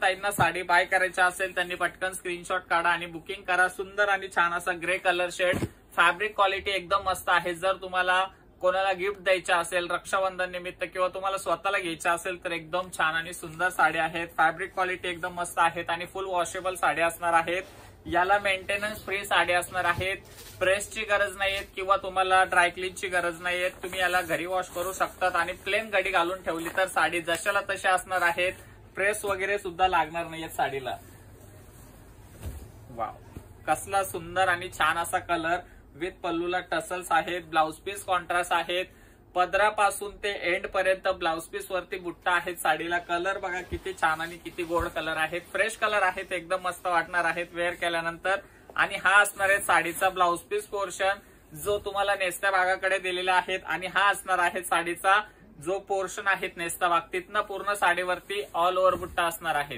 ताईंना साडी बाय करायची असेल त्यांनी पटकन स्क्रीनशॉट काढा आणि बुकिंग करा। सुंदर आणि छान असा grey colour shade, fabric quality एकदम मस्त आहे। जर तुम्हाला कोणाला गिफ्ट द्यायचा असेल रक्षाबंधन निमित्त किंवा तुम्हाला स्वतःला घ्यायचा असेल तर एकदम छान आणि सुंदर साड्या आहेत। फॅब्रिक क्वालिटी एकदम मस्त आहेत आणि फुल वॉशेबल साड्या असणार आहेत। याला मेंटेनन्स फ्री साड्या असणार आहेत। प्रेसची गरज नाहीये किंवा तुम्हाला ड्रायक्लीनची गरज नाहीये, तुम्ही याला घरी वॉश करू शकतात आणि प्लेन घडी घालून ठेवली तर साडी जशाला तशा असणार आहेत। प्रेस वगैरे सुद्धा लागणार नाहीये साडीला। वाव, कसला सुंदर आणि छान असा कलर विथ पल्लूला टसल्स आहेत, ब्लाउज पीस कॉन्ट्रास्ट आहेत, पदरापासून ते एंड पर्यंत ब्लाउज पीस वरती बुट्टा आहेत। साडीला कलर बघा किती छान आणि किती गोड कलर आहेत, फ्रेश कलर आहेत, एकदम मस्त वाटणार आहेत वेअर केल्यानंतर। आणि हा असणार आहे साडीचा ब्लाउज पीस पोर्शन जो तुम्हाला नेसत्या भागाकडे दिलेला आहे आणि हा असणार आहे साडीचा जो पोर्शन आहे नेसता भाग, तिथनं पूर्ण साडीवरती ऑल ओव्हर बुट्टा असणार आहे।